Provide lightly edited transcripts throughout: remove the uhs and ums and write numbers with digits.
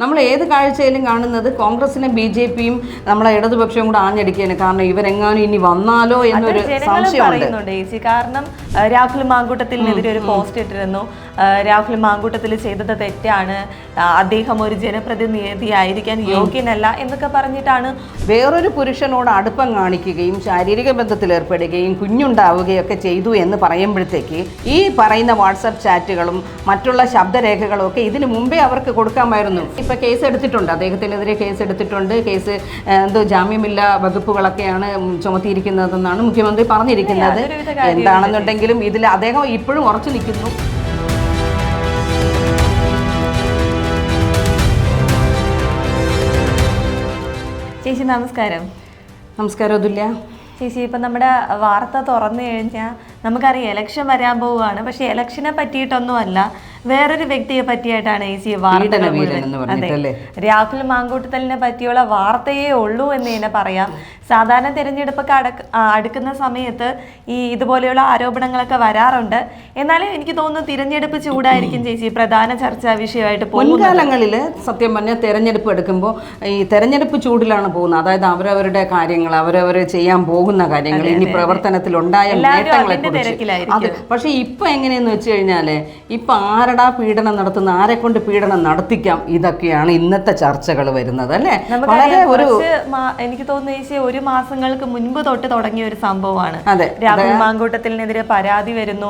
നമ്മൾ ഏത് കാഴ്ചയിലും കാണുന്നത് കോൺഗ്രസിനെ BJPയും നമ്മളെ ഇടതുപക്ഷവും കൂടെ ആഞ്ഞടിക്കുകയാണ്. കാരണം ഇവരെങ്ങാനും ഇനി വന്നാലോ എന്നൊരു സംശയമുണ്ട്. കാരണം രാഹുൽ മാങ്കൂട്ടത്തിനെതിരെ ഒരു പോസ്റ്റ് ഇട്ടിരുന്നു. രാഹുൽ മാങ്കൂട്ടത്തിൽ ചെയ്തത് തെറ്റാണ്, അദ്ദേഹം ഒരു ജനപ്രതിനിധി ആയിരിക്കാൻ യോഗ്യനല്ല എന്നൊക്കെ പറഞ്ഞിട്ടാണ് വേറൊരു പുരുഷനോട് അടുപ്പം കാണിക്കുകയും ശാരീരിക ബന്ധത്തിൽ ഏർപ്പെടുകയും കുഞ്ഞുണ്ടാവുകയൊക്കെ ചെയ്തു എന്ന് പറയുമ്പോഴത്തേക്ക് ഈ പറയുന്ന വാട്സപ്പ് ചാറ്റുകളും മറ്റുള്ള ശബ്ദരേഖകളും ഒക്കെ ഇതിനു മുമ്പേ അവർക്ക് കൊടുക്കാമായിരുന്നു. ഇപ്പൊ കേസ് എടുത്തിട്ടുണ്ട്, അദ്ദേഹത്തിനെതിരെ കേസ് എടുത്തിട്ടുണ്ട്. കേസ് ജാമ്യമില്ലാ വകുപ്പുകളൊക്കെയാണ് ചുമത്തിയിരിക്കുന്നതെന്നാണ് മുഖ്യമന്ത്രി പറഞ്ഞിരിക്കുന്നത്. എന്താണെന്നുണ്ടെങ്കിലും ഇതിൽ അദ്ദേഹം ഇപ്പോഴും ഉറച്ചു നിൽക്കുന്നു. ചേച്ചി നമസ്കാരം. നമസ്കാരം അതുല്യ. ചേച്ചി ഇപ്പം നമ്മുടെ വാർത്ത തുറന്നു കഴിഞ്ഞാൽ നമുക്കറിയാം ഇലക്ഷൻ വരാൻ പോവുകയാണ്. പക്ഷെ ഇലക്ഷനെ പറ്റിയിട്ടൊന്നുമല്ല, വേറൊരു വ്യക്തിയെ പറ്റിയിട്ടാണ് ചേച്ചി വാർത്തകൾ മുഴുവൻ. അതെ, രാഹുൽ മാങ്കൂട്ടത്തലിനെ പറ്റിയുള്ള വാർത്തയേ ഉള്ളൂ എന്ന് തന്നെ പറയാം. സാധാരണ തിരഞ്ഞെടുപ്പൊക്കെ അടുക്കുന്ന സമയത്ത് ഇതുപോലെയുള്ള ആരോപണങ്ങളൊക്കെ വരാറുണ്ട്. എന്നാലും എനിക്ക് തോന്നുന്നു തിരഞ്ഞെടുപ്പ് ചൂടായിരിക്കും ചേച്ചി പ്രധാന ചർച്ചാ വിഷയമായിട്ട്. മുൻകാലങ്ങളിൽ സത്യം പറഞ്ഞാൽ തെരഞ്ഞെടുപ്പ് എടുക്കുമ്പോൾ ഈ തെരഞ്ഞെടുപ്പ് ചൂടിലാണ് പോകുന്നത്. അതായത് അവരവരുടെ കാര്യങ്ങൾ, അവരവർ ചെയ്യാൻ പോകുന്ന കാര്യങ്ങൾ, ഇനി പ്രവർത്തനത്തിലുണ്ടായ നേട്ടങ്ങളെ കുറിച്ച്. പക്ഷെ ഇപ്പൊ എങ്ങനെയെന്ന് വെച്ച് കഴിഞ്ഞാല് ഇപ്പൊ ആരടാ പീഡനം നടത്തുന്ന, ആരെ കൊണ്ട് പീഡനം നടത്തിക്കാം, ഇതൊക്കെയാണ് ഇന്നത്തെ ചർച്ചകൾ വരുന്നത് അല്ലേ. എനിക്ക് തോന്നുന്നു ചേച്ചി ഒരു മാസങ്ങൾക്ക് മുൻപ് തൊട്ട് തുടങ്ങിയ ഒരു സംഭവമാണ്. രാഹുൽ മാങ്കൂട്ടത്തിനെതിരെ പരാതി വരുന്നു,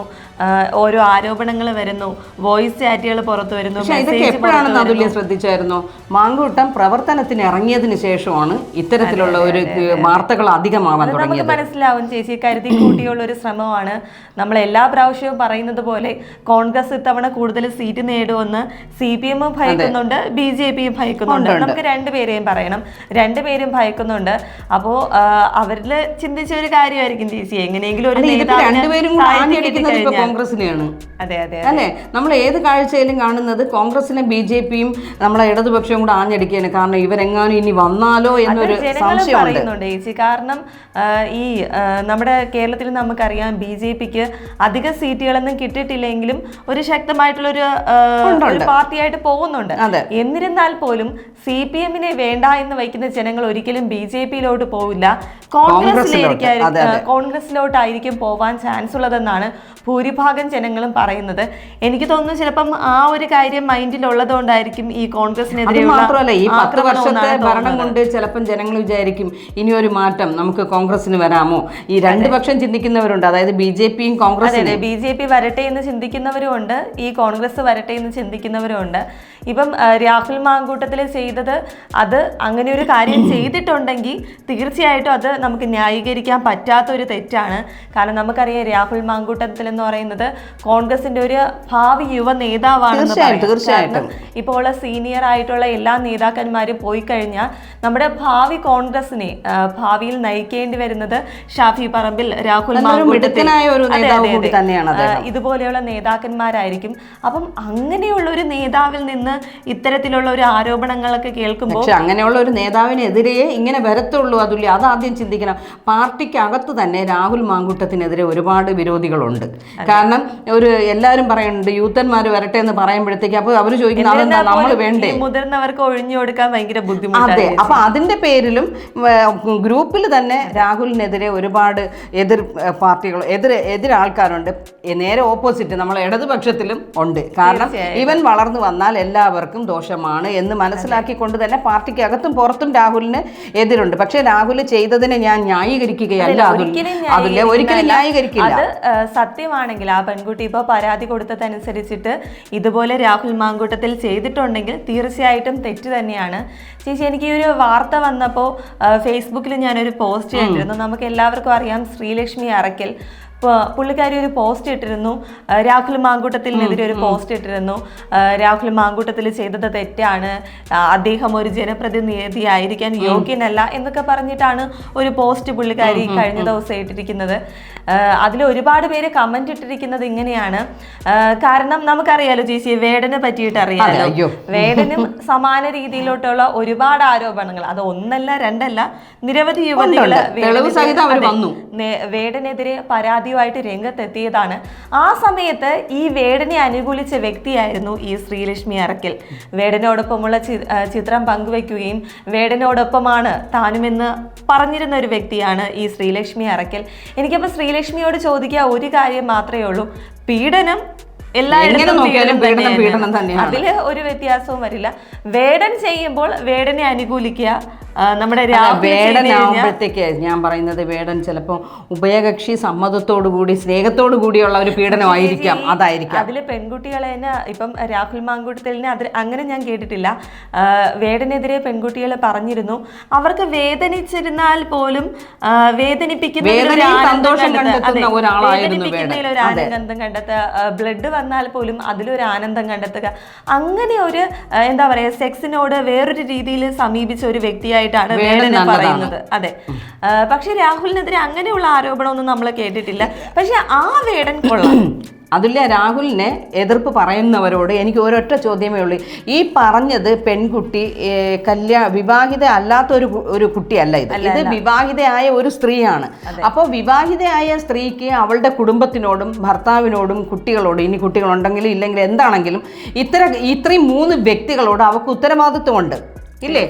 ഓരോ ആരോപണങ്ങൾ വരുന്നു, വോയിസ് ചാറ്റുകൾ പുറത്തു വരുന്നു. ഇതൊക്കെ എപ്പോഴാണെന്ന് അതുല്യ ശ്രദ്ധിച്ചായിരുന്നോ? മാങ്കൂട്ടം പ്രവർത്തനത്തിന് ഇറങ്ങിയതിന് ശേഷമാണ് ഇത്തരത്തിലുള്ള ഒരു വാർത്തകൾ അധികമാവാൻ തുടങ്ങിയത്. മനസ്സിലാവും ചേച്ചി, കരുതി കൂട്ടിയുള്ള ഒരു ശ്രമമാണ്. നമ്മൾ എല്ലാ പ്രാവശ്യവും പറയുന്നത് പോലെ കോൺഗ്രസ് ഇത്തവണ കൂടുതൽ സീറ്റ് നേടുമെന്ന് CPM ഭയക്കുന്നുണ്ട്, BJPയും ഭയക്കുന്നുണ്ട്. നമുക്ക് രണ്ടുപേരെയും പറയണം, രണ്ടുപേരും ഭയക്കുന്നുണ്ട്. അപ്പോ അവരിൽ ചിന്തിച്ച ഒരു കാര്യമായിരിക്കും ചേച്ചി, എങ്ങനെയെങ്കിലും ഒരു കോൺഗ്രസിനെയാണ്. അതെ അതെ അല്ലെ, നമ്മൾ ഏത് കാഴ്ചയിലും കാണുന്നത് കോൺഗ്രസിനെ BJPയും നമ്മളെ ഇടതുപക്ഷവും കൂടെ ആഞ്ഞടിക്കുകയാണ്. കാരണം ഇവരെങ്ങാനും ഇനി വന്നാലോ എന്നൊരു സംശയം പറയുന്നുണ്ട് ചേച്ചി. കാരണം നമ്മുടെ കേരളത്തിൽ നമുക്കറിയാം BJPക്ക് അധിക സീറ്റുകളൊന്നും കിട്ടിയിട്ടില്ലെങ്കിലും ഒരു ശക്തമായിട്ടുള്ള ഒരു പാർട്ടിയായിട്ട് പോകുന്നുണ്ട്. എന്നിരുന്നാൽ പോലും CPMനെ വേണ്ട എന്ന് വയ്ക്കുന്ന ജനങ്ങൾ ഒരിക്കലും BJPയിലോട്ട് പോവില്ല, കോൺഗ്രസിലോട്ടായിരിക്കും പോവാൻ ചാൻസ് ഉള്ളതെന്നാണ് ഭൂരിഭാഗം ജനങ്ങളും പറയുന്നത്. എനിക്ക് തോന്നുന്നു ചിലപ്പം ആ ഒരു കാര്യം മൈൻഡിലുള്ളതുകൊണ്ടായിരിക്കും ഈ കോൺഗ്രസിനെതിരെ. മാത്രമല്ല ഈ 10 വർഷത്തെ ഭരണം കൊണ്ട് ചിലപ്പം ജനങ്ങൾ വിചാരിക്കും ഇനിയൊരു മാറ്റം നമുക്ക് കോൺഗ്രസിന് വരാമോ. ഈ രണ്ട് പക്ഷം ചിന്തിക്കുന്നവരുണ്ട്, അതായത് BJPയും കോൺഗ്രസും. BJP വരട്ടെ എന്ന് ചിന്തിക്കുന്നവരുമുണ്ട്, ഈ കോൺഗ്രസ് വരട്ടെ എന്ന് ചിന്തിക്കുന്നവരുമുണ്ട്. ഇപ്പം രാഹുൽ മാങ്കൂട്ടത്തിൽ ചെയ്തത്, അത് അങ്ങനെ ഒരു കാര്യം ചെയ്തിട്ടുണ്ടെങ്കിൽ തീർച്ചയായിട്ടും അത് നമുക്ക് ന്യായീകരിക്കാൻ പറ്റാത്തൊരു തെറ്റാണ്. കാരണം നമുക്കറിയാം രാഹുൽ മാങ്കൂട്ടത്തിൽ എന്ന് പറയുന്നത് കോൺഗ്രസിന്റെ ഒരു ഭാവി യുവ നേതാവാണ്. തീർച്ചയായിട്ടും ഇപ്പോൾ സീനിയർ ആയിട്ടുള്ള എല്ലാ നേതാക്കന്മാരും പോയി കഴിഞ്ഞാൽ നമ്മുടെ ഭാവി കോൺഗ്രസിനെ ഭാവിയിൽ നയിക്കേണ്ടി വരുന്നത് ഷാഫി പറമ്പിൽ, രാഹുൽ മാങ്കൂട്ടത്തിൽ ഇതുപോലെയുള്ള നേതാക്കന്മാരായിരിക്കും. അപ്പം അങ്ങനെയുള്ള ഒരു നേതാവിൽ നിന്ന് ഇത്തരത്തിലുള്ള ഒരു ആരോപണങ്ങളൊക്കെ കേൾക്കുമ്പോൾ അങ്ങനെയുള്ള ഒരു നേതാവിനെതിരെ ഇങ്ങനെ വരത്തുള്ളൂ. അതുല്ല, അതാദ്യം ചിന്തിക്കണം. പാർട്ടിക്കകത്ത് തന്നെ രാഹുൽ മാങ്കൂട്ടത്തിനെതിരെ ഒരുപാട് വിരോധികളുണ്ട്. കാരണം എല്ലാവരും പറയുന്നുണ്ട് യൂത്തന്മാർ വരട്ടെ എന്ന് പറയുമ്പോഴത്തേക്ക് അപ്പോൾ അവർ ചോദിക്കുന്നത് അതെന്താ നമ്മൾ വേണ്ടേ, മുതിർന്നവർക്ക് ഒഴിഞ്ഞു കൊടുക്കാൻ ഭയങ്കര ബുദ്ധിമുട്ടാണ്. അതെ, അപ്പൊ അതിന്റെ പേരിലും ഗ്രൂപ്പിൽ തന്നെ രാഹുലിനെതിരെ ഒരുപാട് എതിർ പാർട്ടികൾ, എതിർ ആൾക്കാരുണ്ട്. നേരെ ഓപ്പോസിറ്റ് നമ്മൾ ഇടതുപക്ഷത്തിലും ഉണ്ട്. കാരണം ഇവൻ വളർന്നു വന്നാൽ എല്ലാവർക്കും ദോഷമാണ് എന്ന് മനസ്സിലാക്കിക്കൊണ്ട് തന്നെ പാർട്ടിക്കകത്തും പുറത്തും രാഹുലിന് എതിരുണ്ട്. പക്ഷെ രാഹുൽ ചെയ്തതിനെ ഞാൻ ന്യായീകരിക്കുകയല്ല, ഒരിക്കലും ന്യായീകരിക്കില്ല. അത് സത്യമാണെങ്കിൽ ആ പെൺകുട്ടി ഇപ്പോൾ പരാതി കൊടുത്തതനുസരിച്ചിട്ട് ഇതുപോലെ രാഹുൽ മാങ്കൂട്ടത്തിൽ ചെയ്തിട്ടുണ്ടെങ്കിൽ തീർച്ചയായിട്ടും തെറ്റ് തന്നെയാണ്. ചേച്ചി, എനിക്ക് ഈ ഒരു വാർത്ത വന്നപ്പോൾ ഫേസ്ബുക്കിൽ ഞാനൊരു പോസ്റ്റ് ചെയ്തിരുന്നു. നമുക്ക് എല്ലാവർക്കും അറിയാം ശ്രീലക്ഷ്മി അറക്കൽ, പുള്ളിക്കാരി ഒരു പോസ്റ്റ് ഇട്ടിരുന്നു, രാഹുൽ മാങ്കൂട്ടത്തിനെതിരെ ഒരു പോസ്റ്റ് ഇട്ടിരുന്നു. രാഹുൽ മാങ്കൂട്ടത്തിൽ ചെയ്തത് തെറ്റാണ്, അദ്ദേഹം ഒരു ജനപ്രതിനിധി ആയിരിക്കാൻ യോഗ്യനല്ല എന്നൊക്കെ പറഞ്ഞിട്ടാണ് ഒരു പോസ്റ്റ് പുള്ളിക്കാരി കഴിഞ്ഞ ദിവസം ഇട്ടിരിക്കുന്നത്. അതിൽ ഒരുപാട് പേര് കമന്റ് ഇട്ടിരിക്കുന്നത് ഇങ്ങനെയാണ്. കാരണം നമുക്കറിയാലോ ചേച്ചി, വേടനെ പറ്റിയിട്ട് അറിയാലോ, വേടനും സമാന രീതിയിലോട്ടുള്ള ഒരുപാട് ആരോപണങ്ങൾ, അത് ഒന്നല്ല രണ്ടല്ല, നിരവധി യുവതികള് വേടനെതിരെ പരാതി പരാതിയുമായിട്ട് രംഗത്തെത്തിയതാണ്. ആ സമയത്ത് ഈ വേടനെ അനുകൂലിച്ച വ്യക്തിയായിരുന്നു ഈ ശ്രീലക്ഷ്മി അറക്കൽ. വേടനോടൊപ്പമുള്ള ചിത്രം പങ്കുവയ്ക്കുകയും വേടനോടൊപ്പമാണ് താനുമെന്ന് പറഞ്ഞിരുന്ന ഒരു വ്യക്തിയാണ് ഈ ശ്രീലക്ഷ്മി അറക്കൽ. എനിക്കപ്പോൾ ശ്രീലക്ഷ്മിയോട് ചോദിക്കുക ഒരു കാര്യം മാത്രമേ ഉള്ളൂ, പീഡനം എല്ലായിടത്തും പീഡനം തന്നെ, അതില് ഒരു വ്യത്യാസവും വരില്ല. വേടൻ ചെയ്യുമ്പോൾ വേടനെ അനുകൂലിക്കുക. നമ്മുടെ വേടനാവുമ്പോഴത്തേക്ക് ഞാൻ പറയുന്നത് വേടൻ ചിലപ്പോൾ ഉഭയകക്ഷി സമ്മതത്തോടു കൂടി സ്നേഹത്തോടു കൂടിയുള്ള ഒരു പീഡനമായിരിക്കാം, അതായിരിക്കാം. അതില് പെൺകുട്ടികളെ തന്നെ ഇപ്പം രാഹുൽ മാങ്കൂട്ടത്തിലിനെ അങ്ങനെ ഞാൻ കേട്ടിട്ടില്ല. വേടനെതിരെ പെൺകുട്ടികൾ പറഞ്ഞിരുന്നു അവർക്ക് വേദനിച്ചിരുന്നാൽ പോലും വേദനിപ്പിക്കുന്നതിൽ ഒരു ആനന്ദം കണ്ടെത്തുക, ബ്ലഡ് വന്നാൽ പോലും അതിലൊരു ആനന്ദം കണ്ടെത്തുക, അങ്ങനെ ഒരു എന്താ പറയാ സെക്സിനോട് വേറൊരു രീതിയിൽ സമീപിച്ച ഒരു വ്യക്തിയായിട്ടാണ് വേടനെ പറയുന്നത്. അതെ, പക്ഷെ രാഹുലിനെതിരെ അങ്ങനെയുള്ള ആരോപണമൊന്നും നമ്മൾ കേട്ടിട്ടില്ല. പക്ഷെ ആ വേടൻ കൊള്ളാം. അതില്ല, രാഹുലിനെ എതിർപ്പ് പറയുന്നവരോട് എനിക്ക് ഒരൊറ്റ ചോദ്യമേ ഉള്ളൂ. ഈ പറഞ്ഞത് പെൺകുട്ടി വിവാഹിത അല്ലാത്ത ഒരു കുട്ടിയല്ല, ഇത് വിവാഹിതയായ ഒരു സ്ത്രീയാണ്. അപ്പോൾ വിവാഹിതയായ സ്ത്രീക്ക് അവളുടെ കുടുംബത്തിനോടും ഭർത്താവിനോടും കുട്ടികളോടും, ഇനി കുട്ടികളുണ്ടെങ്കിലും ഇല്ലെങ്കിലും എന്താണെങ്കിലും ഇത്രയും 3 വ്യക്തികളോട് അവർക്ക് ഉത്തരവാദിത്വമുണ്ട് ഇല്ലേ?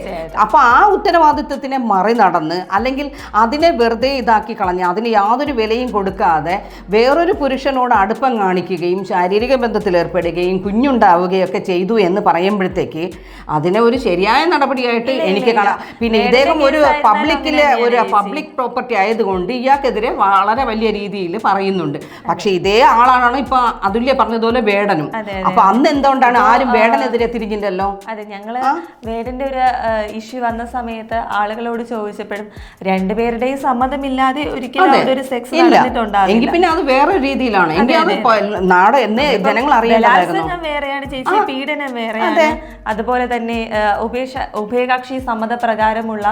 അപ്പൊ ആ ഉത്തരവാദിത്വത്തിനെ മറികടന്ന് അല്ലെങ്കിൽ അതിനെ വെറുതെ ഇതാക്കി കളഞ്ഞ് അതിന് യാതൊരു വിലയും കൊടുക്കാതെ വേറൊരു പുരുഷനോട് അടുപ്പം കാണിക്കുകയും ശാരീരിക ബന്ധത്തിൽ ഏർപ്പെടുകയും കുഞ്ഞുണ്ടാവുകയും ഒക്കെ ചെയ്തു എന്ന് പറയുമ്പോഴത്തേക്ക് അതിനെ ഒരു ശരിയായ നടപടിയായിട്ട് എനിക്ക് കാണാം. പിന്നെ ഇദ്ദേഹം ഒരു പബ്ലിക് പ്രോപ്പർട്ടി ആയതുകൊണ്ട് ഇയാൾക്കെതിരെ വളരെ വലിയ രീതിയിൽ പറയുന്നുണ്ട്. പക്ഷെ ഇതേ ആളാണ് ഇപ്പൊ അതുല്യ പറഞ്ഞതുപോലെ വേടനും. അപ്പൊ അന്ന് എന്തുകൊണ്ടാണ് ആരും വേടനെതിരെ തിരിഞ്ഞില്ലല്ലോ? അതെ, ഞങ്ങള് വേടന്റെ ഒരു ഇഷ്യൂ വന്ന സമയത്ത് ആളുകളോട് ചോദിച്ചപ്പോഴും രണ്ടുപേരുടെയും സമ്മതമില്ലാതെ ഒരിക്കലും അതൊരു സെക്സ് നടന്നിട്ടുണ്ടാവില്ല. പിന്നെ അത് വേറെ രീതിയിലാണ് ജനങ്ങൾ അറിയാൻ വേറെയാണ് ചേച്ചി, പീഡനം വേറെയാണ്. അതുപോലെ തന്നെ ഉഭയകക്ഷി സമ്മതപ്രകാരമുള്ള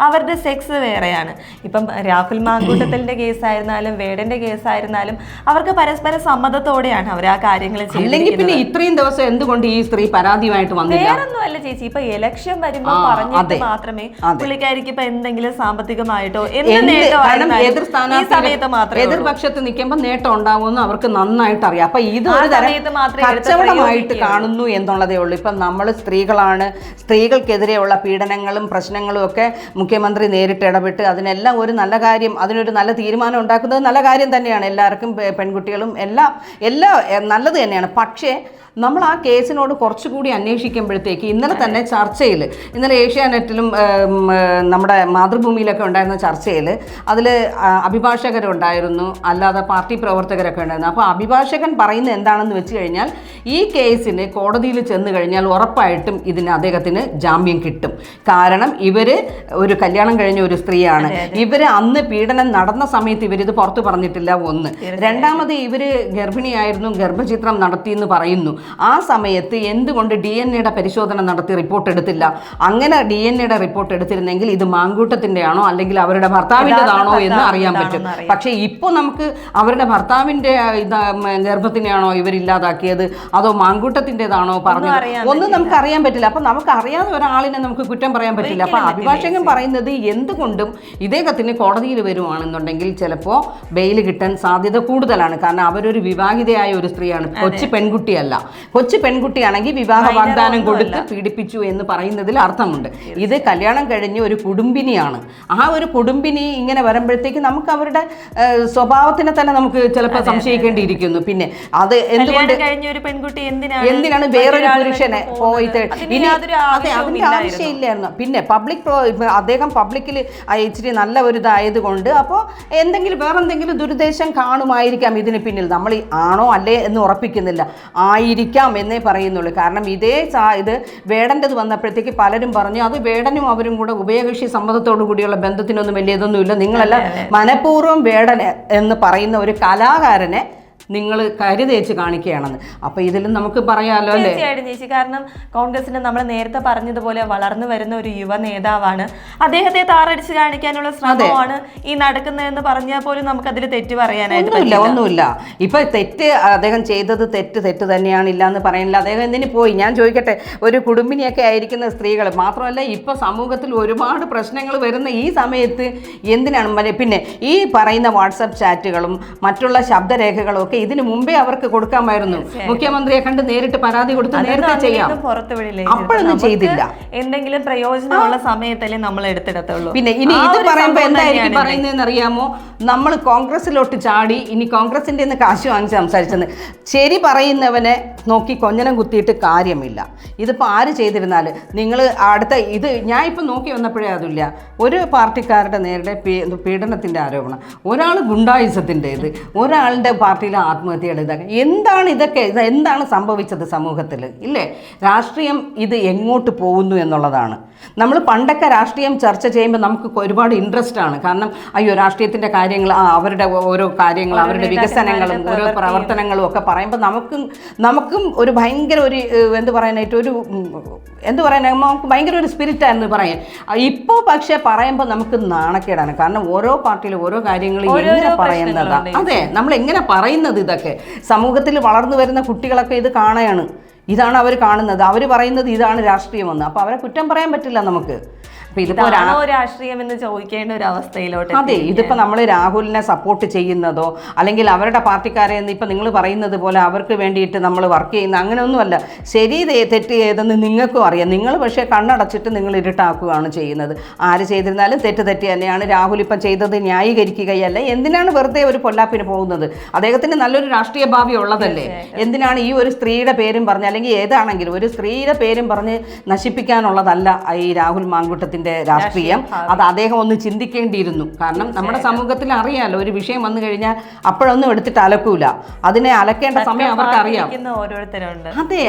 അവരുടെ സെക്സ് വേറെയാണ്. ഇപ്പം രാഹുൽ മാങ്കൂട്ടത്തിന്റെ കേസായിരുന്നാലും വേടന്റെ കേസായിരുന്നാലും അവർക്ക് പരസ്പര സമ്മതത്തോടെയാണ് അവർ ആ കാര്യങ്ങൾ ചെയ്യുന്നത്. പിന്നെ ഇത്രയും ദിവസം എന്തുകൊണ്ട് ഈ സ്ത്രീ പരാതിയുമായിട്ട് വന്നില്ല? വേറൊന്നും അല്ല ചേച്ചി, ഇപ്പൊ ഇലക്ഷൻ വരുമ്പോ പറഞ്ഞിട്ട് മാത്രമേ പുള്ളിക്കാരിക്ക് ഇപ്പൊ എന്തെങ്കിലും സാമ്പത്തികമായിട്ടോ എതിർപക്ഷത്ത് നിൽക്കുമ്പോൾ നേട്ടം ഉണ്ടാവുമെന്ന് അവർക്ക് നന്നായിട്ട് അറിയാം. അപ്പൊ ഇത് ഒരു കച്ചവടമായിട്ട് കാണുന്നു എന്നുള്ളതേ ഉള്ളൂ. ഇപ്പം നമ്മൾ സ്ത്രീകളാണ്, സ്ത്രീകൾക്കെതിരെയുള്ള പീഡനങ്ങളും പ്രശ്നങ്ങളും ഒക്കെ മുഖ്യമന്ത്രി നേരിട്ട് ഇടപെട്ട് അതിനെല്ലാം ഒരു നല്ല കാര്യം, അതിനൊരു നല്ല തീരുമാനം ഉണ്ടാക്കുന്നത് നല്ല കാര്യം തന്നെയാണ്. എല്ലാവർക്കും പെൺകുട്ടികളും എല്ലാം നല്ലത് തന്നെയാണ്. പക്ഷേ നമ്മൾ ആ കേസിനോട് കുറച്ചുകൂടി അന്വേഷിക്കുമ്പോഴത്തേക്ക് ഇന്നലെ തന്നെ ചർച്ചയിൽ, ഇന്നലെ ഏഷ്യാനെറ്റിലും നമ്മുടെ മാതൃഭൂമിയിലൊക്കെ ഉണ്ടായിരുന്ന ചർച്ചയിൽ അതിൽ അഭിഭാഷകരുണ്ടായിരുന്നു, അല്ലാതെ പാർട്ടി പ്രവർത്തകരൊക്കെ ഉണ്ടായിരുന്നു. അപ്പോൾ അഭിഭാഷകൻ പറയുന്നത് എന്താണെന്ന് വെച്ച് കഴിഞ്ഞാൽ ഈ കേസിന് കോടതിയിൽ ചെന്ന് കഴിഞ്ഞാൽ ഉറപ്പായിട്ടും അദ്ദേഹത്തിന് ജാമ്യം കിട്ടും. കാരണം ഇവർ ഒരു കല്യാണം കഴിഞ്ഞ ഒരു സ്ത്രീയാണ്. ഇവർ അന്ന് പീഡനം നടന്ന സമയത്ത് ഇവരിത് പുറത്ത് പറഞ്ഞിട്ടില്ല, ഒന്ന്. രണ്ടാമത് ഇവർ ഗർഭിണിയായിരുന്നു, ഗർഭചിത്രം നടത്തിയെന്ന് പറയുന്നു. ആ സമയത്ത് എന്തുകൊണ്ട് DNA പരിശോധന നടത്തി റിപ്പോർട്ട് എടുത്തില്ല? അങ്ങനെ DNA റിപ്പോർട്ട് എടുത്തിരുന്നെങ്കിൽ ഇത് മാങ്കൂട്ടത്തിൻ്റെ ആണോ അല്ലെങ്കിൽ അവരുടെ ഭർത്താവിൻ്റെതാണോ എന്ന് അറിയാൻ പറ്റും. പക്ഷേ ഇപ്പോൾ നമുക്ക് അവരുടെ ഭർത്താവിൻ്റെ ഗർഭത്തിനെയാണോ ഇവരില്ലാതാക്കിയത് അതോ മാങ്കൂട്ടത്തിൻ്റെതാണോ പറഞ്ഞത് ഒന്നും നമുക്ക് അറിയാൻ പറ്റില്ല. അപ്പം നമുക്ക് അറിയാതെ ഒരാളിനെ നമുക്ക് കുറ്റം പറയാൻ പറ്റില്ല. അപ്പം അഭിഭാഷകൻ പറയുന്നത് എന്തുകൊണ്ടും ഇദ്ദേഹത്തിന് കോടതിയിൽ വരുവാണെന്നുണ്ടെങ്കിൽ ചിലപ്പോൾ ബെയിൽ കിട്ടാൻ സാധ്യത കൂടുതലാണ്. കാരണം അവരൊരു വിവാഹിതയായ ഒരു സ്ത്രീയാണ്, കൊച്ചു പെൺകുട്ടിയല്ല. കൊച്ചു പെൺകുട്ടിയാണെങ്കിൽ വിവാഹ വാഗ്ദാനം കൊടുത്ത് പീഡിപ്പിച്ചു എന്ന് പറയുന്നതിൽ അർത്ഥമുണ്ട്. ഇത് കല്യാണം കഴിഞ്ഞ് ഒരു കുടുംബിനിയാണ്. ആ ഒരു കുടുംബിനി ഇങ്ങനെ വരുമ്പോഴത്തേക്ക് നമുക്ക് അവരുടെ സ്വഭാവത്തിനെ തന്നെ നമുക്ക് ചിലപ്പോൾ സംശയിക്കേണ്ടിയിരിക്കുന്നു. പിന്നെ അത് എന്തുകൊണ്ട് എന്തിനാണ് വേറൊരു പുരുഷനെ പോയിട്ട് ഇനി അതിന്റെ ആവശ്യമില്ലായിരുന്നു. പിന്നെ അദ്ദേഹം പബ്ലിക്കിൽ ഇച്ചിരി നല്ല ഒരു ഇതായതുകൊണ്ട് അപ്പോൾ വേറെന്തെങ്കിലും ദുരുദ്ദേശം കാണുമായിരിക്കാം ഇതിന് പിന്നിൽ. നമ്മൾ ആണോ അല്ലേ എന്ന് ഉറപ്പിക്കുന്നില്ല, ആയിരിക്കാം എന്നേ പറയുന്നുള്ളൂ. കാരണം ഇത് വേടൻ്റെത് വന്നപ്പോഴത്തേക്ക് പലരും പറഞ്ഞു അത് വേടനും അവരും കൂടെ ഉഭയകക്ഷി സമ്മതത്തോടു കൂടിയുള്ള ബന്ധത്തിനൊന്നും വലിയ ഇതൊന്നുമില്ല, നിങ്ങളെല്ലാം മനഃപൂർവ്വം വേടൻ എന്ന് പറയുന്ന ഒരു കലാകാരനെ നിങ്ങൾ കരി തേച്ച് കാണിക്കുകയാണെന്ന്. അപ്പോൾ ഇതിലും നമുക്ക് പറയാമല്ലോ അല്ലേ? തീർച്ചയായിട്ടും ചേച്ചി, കാരണം കോൺഗ്രസിന് നമ്മൾ നേരത്തെ പറഞ്ഞതുപോലെ വളർന്നു വരുന്ന ഒരു യുവ നേതാവാണ്. അദ്ദേഹത്തെ താറടിച്ച് കാണിക്കാനുള്ള ശ്രമമാണ് ഈ നടക്കുന്നതെന്ന് പറഞ്ഞാൽ പോലും നമുക്കതിൽ തെറ്റ് പറയാനായിട്ട് ഒന്നുമില്ല. ഇപ്പൊ തെറ്റ് അദ്ദേഹം ചെയ്തത് തെറ്റ് തന്നെയാണ്, ഇല്ലാന്ന് പറയുന്നില്ല. അദ്ദേഹം എന്തിനു പോയി? ഞാൻ ചോദിക്കട്ടെ, ഒരു കുടുംബിനിയൊക്കെ ആയിരിക്കുന്ന സ്ത്രീകൾ മാത്രമല്ല, ഇപ്പൊ സമൂഹത്തിൽ ഒരുപാട് പ്രശ്നങ്ങൾ വരുന്ന ഈ സമയത്ത് എന്തിനാണ്? പിന്നെ ഈ പറയുന്ന വാട്സപ്പ് ചാറ്റുകളും മറ്റുള്ള ശബ്ദരേഖകളും ഒക്കെ ഇതിനു മുമ്പേ അവർക്ക് കൊടുക്കാമായിരുന്നു. മുഖ്യമന്ത്രിയെ കണ്ട് നേരിട്ട് പരാതി കൊടുത്ത് നേരത്തെ ചെയ്യാം. അപ്പോഴൊന്നും ചെയ്തില്ല. എന്തെങ്കിലും പ്രയോജനമുള്ള സമയത്തല്ലേ നമ്മൾ എടുത്തിടത്തുള്ളൂ. പിന്നെ ഇനി ഇത് പറയുമ്പോൾ എന്തായിരിക്കും പറയുന്നതെന്ന് അറിയാമോ? നമ്മൾ കോൺഗ്രസിലോട്ട് ചാടി ഇനി കോൺഗ്രസിന്റെ കാശ് വാങ്ങി സംസാരിച്ചെന്ന്. ശരി പറയുന്നവനെ നോക്കി കൊഞ്ഞനം കുത്തിയിട്ട് കാര്യമില്ല. ഇതിപ്പോൾ ആര് ചെയ്തിരുന്നാലും നിങ്ങൾ അടുത്ത ഇത് ഞാൻ ഇപ്പം നോക്കി വന്നപ്പോഴേ അതില്ല. ഒരു പാർട്ടിക്കാരുടെ നേരുടെ പീഡനത്തിൻ്റെ ആരോപണം, ഒരാൾ ഗുണ്ടായുസത്തിൻ്റേത്, ഒരാളുടെ പാർട്ടിയിലെ ആത്മഹത്യയുടെ ഇതൊക്കെ ഇതൊക്കെ എന്താണ് സംഭവിച്ചത് സമൂഹത്തിൽ? ഇല്ലേ? രാഷ്ട്രീയം ഇത് എങ്ങോട്ട് പോകുന്നു എന്നുള്ളതാണ്. നമ്മൾ പണ്ടൊക്കെ രാഷ്ട്രീയം ചർച്ച ചെയ്യുമ്പോൾ നമുക്ക് ഒരുപാട് ഇൻട്രസ്റ്റ് ആണ്. കാരണം അയ്യോ രാഷ്ട്രീയത്തിൻ്റെ കാര്യങ്ങൾ, അവരുടെ ഓരോ കാര്യങ്ങൾ, അവരുടെ വികസനങ്ങളും ഓരോ പ്രവർത്തനങ്ങളും ഒക്കെ പറയുമ്പോൾ നമുക്കും ഒരു ഭയങ്കര ഒരു നമുക്ക് ഭയങ്കര ഒരു സ്പിരിറ്റായിരുന്നു പറയാൻ. ഇപ്പോൾ പക്ഷേ പറയുമ്പോൾ നമുക്ക് നാണക്കേടാണ്. കാരണം ഓരോ പാർട്ടിയിലും ഓരോ കാര്യങ്ങൾ എങ്ങനെ പറയുന്നതാണ്. അതെ, നമ്മൾ എങ്ങനെ പറയുന്നത് ഇതൊക്കെ സമൂഹത്തിൽ വളർന്നു വരുന്ന കുട്ടികളൊക്കെ ഇത് കാണുകയാണ്. ഇതാണ് അവർ കാണുന്നത്. അവർ പറയുന്നത് ഇതാണ് രാഷ്ട്രീയമെന്ന്. അപ്പോൾ അവരെ കുറ്റം പറയാൻ പറ്റില്ല നമുക്ക്. രാഷ്ട്രീയം എന്ന് ചോദിക്കേണ്ട ഒരു അവസ്ഥയിലോട്ട്. അതെ, ഇതിപ്പോൾ നമ്മൾ രാഹുലിനെ സപ്പോർട്ട് ചെയ്യുന്നതോ അല്ലെങ്കിൽ അവരുടെ പാർട്ടിക്കാരെ ഇപ്പം നിങ്ങൾ പറയുന്നത് പോലെ അവർക്ക് വേണ്ടിയിട്ട് നമ്മൾ വർക്ക് ചെയ്യുന്ന അങ്ങനെയൊന്നുമല്ല. ശരി തെറ്റ് ചെയ്തെന്ന് നിങ്ങൾക്കും അറിയാം. നിങ്ങൾ പക്ഷേ കണ്ണടച്ചിട്ട് നിങ്ങൾ ഇരുട്ടാക്കുകയാണ് ചെയ്യുന്നത്. ആര് ചെയ്തിരുന്നാലും തെറ്റ് തന്നെയാണ്. രാഹുൽ ഇപ്പം ചെയ്തത് ന്യായീകരിക്കുകയല്ല. എന്തിനാണ് വെറുതെ ഒരു പൊല്ലാപ്പിന് പോകുന്നത്? അദ്ദേഹത്തിന് നല്ലൊരു രാഷ്ട്രീയ ഭാവി ഉള്ളതല്ലേ. എന്തിനാണ് ഈ ഒരു സ്ത്രീയുടെ പേരും പറഞ്ഞ്, അല്ലെങ്കിൽ ഏതാണെങ്കിലും ഒരു സ്ത്രീയുടെ പേരും പറഞ്ഞ് നശിപ്പിക്കാനുള്ളതല്ല ഈ രാഹുൽ മാങ്കൂട്ടത്തിൻ്റെ രാഷ്ട്രീയം. അത് അദ്ദേഹം ഒന്ന് ചിന്തിക്കേണ്ടിയിരുന്നു. കാരണം നമ്മുടെ സമൂഹത്തിൽ അറിയാലോ, ഒരു വിഷയം വന്നു കഴിഞ്ഞാൽ അപ്പോഴൊന്നും എടുത്തിട്ട് അലക്കൂല. അതിനെ അലക്കേണ്ട സമയം അവർക്ക് അറിയാം. അതെ,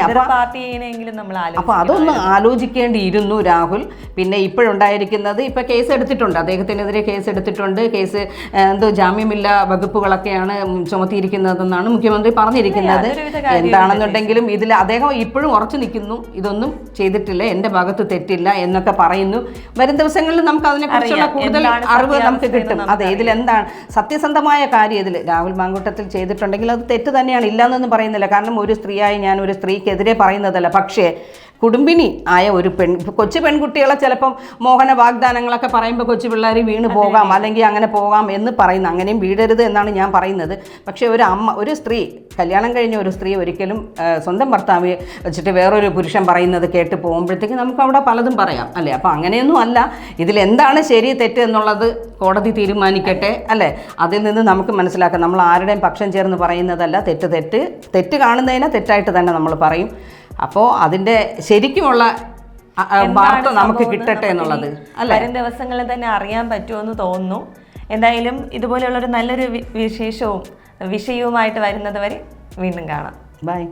അപ്പൊ അതൊന്ന് ആലോചിക്കേണ്ടിയിരുന്നു രാഹുൽ. പിന്നെ ഇപ്പോഴുണ്ടായിരിക്കുന്നത് ഇപ്പൊ കേസ് എടുത്തിട്ടുണ്ട്, അദ്ദേഹത്തിനെതിരെ കേസ് എടുത്തിട്ടുണ്ട്. കേസ് ജാമ്യമില്ലാ വകുപ്പുകളൊക്കെയാണ് ചുമത്തിയിരിക്കുന്നതെന്നാണ് മുഖ്യമന്ത്രി പറഞ്ഞിരിക്കുന്നത്. എന്താണെന്നുണ്ടെങ്കിലും ഇതിൽ അദ്ദേഹം ഇപ്പോഴും ഉറച്ചു നിൽക്കുന്നു, ഇതൊന്നും ചെയ്തിട്ടില്ല, എൻ്റെ ഭാഗത്ത് തെറ്റില്ല എന്നൊക്കെ പറയുന്നു. വരും ദിവസങ്ങളിൽ നമുക്ക് അതിനെക്കുറിച്ചുള്ള കൂടുതൽ അറിവ് നമുക്ക് കിട്ടും. അതെ, ഇതിലെന്താണ് സത്യസന്ധമായ കാര്യം ഇതിൽ രാഹുൽ മാങ്കൂട്ടത്തിൽ ചെയ്തിട്ടുണ്ടെങ്കിൽ അത് തെറ്റ് തന്നെയാണ്, ഇല്ലയെന്നൊന്നും പറയുന്നില്ല. കാരണം ഒരു സ്ത്രീയായി ഞാൻ ഒരു സ്ത്രീക്കെതിരെ പറയുന്നതല്ല. പക്ഷേ കുടുംബിനി ആയ ഒരു കൊച്ചു പെൺകുട്ടികളെ ചിലപ്പം മോഹന വാഗ്ദാനങ്ങളൊക്കെ പറയുമ്പോൾ കൊച്ചു പിള്ളേർ വീണ് പോകാം, അല്ലെങ്കിൽ അങ്ങനെ പോകാം എന്ന് പറയുന്നു. അങ്ങനെയും വീഴരുത് എന്നാണ് ഞാൻ പറയുന്നത്. പക്ഷേ ഒരു സ്ത്രീ, കല്യാണം കഴിഞ്ഞ ഒരു സ്ത്രീ ഒരിക്കലും സ്വന്തം ഭർത്താവ് വെച്ചിട്ട് വേറൊരു പുരുഷൻ പറയുന്നത് കേട്ട് പോകുമ്പോഴത്തേക്ക് നമുക്ക് അവിടെ പലതും പറയാം അല്ലേ. അപ്പോൾ അങ്ങനെയൊന്നും അല്ല. ഇതിലെന്താണ് ശരി തെറ്റ് എന്നുള്ളത് കോടതി തീരുമാനിക്കട്ടെ അല്ലേ. അതിൽ നിന്ന് നമുക്ക് മനസ്സിലാക്കാം. നമ്മൾ ആരുടെയും പക്ഷം ചേർന്ന് പറയുന്നതല്ല. തെറ്റ് കാണുന്നതിനെ തെറ്റായിട്ട് തന്നെ നമ്മൾ പറയും. അപ്പോൾ അതിൻ്റെ ശരിക്കുമുള്ള വാർത്ത നമുക്ക് കിട്ടട്ടെ എന്നുള്ളത് അല്ലേ. വരും ദിവസങ്ങളിൽ തന്നെ അറിയാൻ പറ്റുമെന്ന് തോന്നുന്നു. എന്തായാലും ഇതുപോലെയുള്ളൊരു നല്ലൊരു വിശേഷവും വിഷയവുമായിട്ട് വരുന്നത് വരെ വീണ്ടും കാണാം. ബൈ.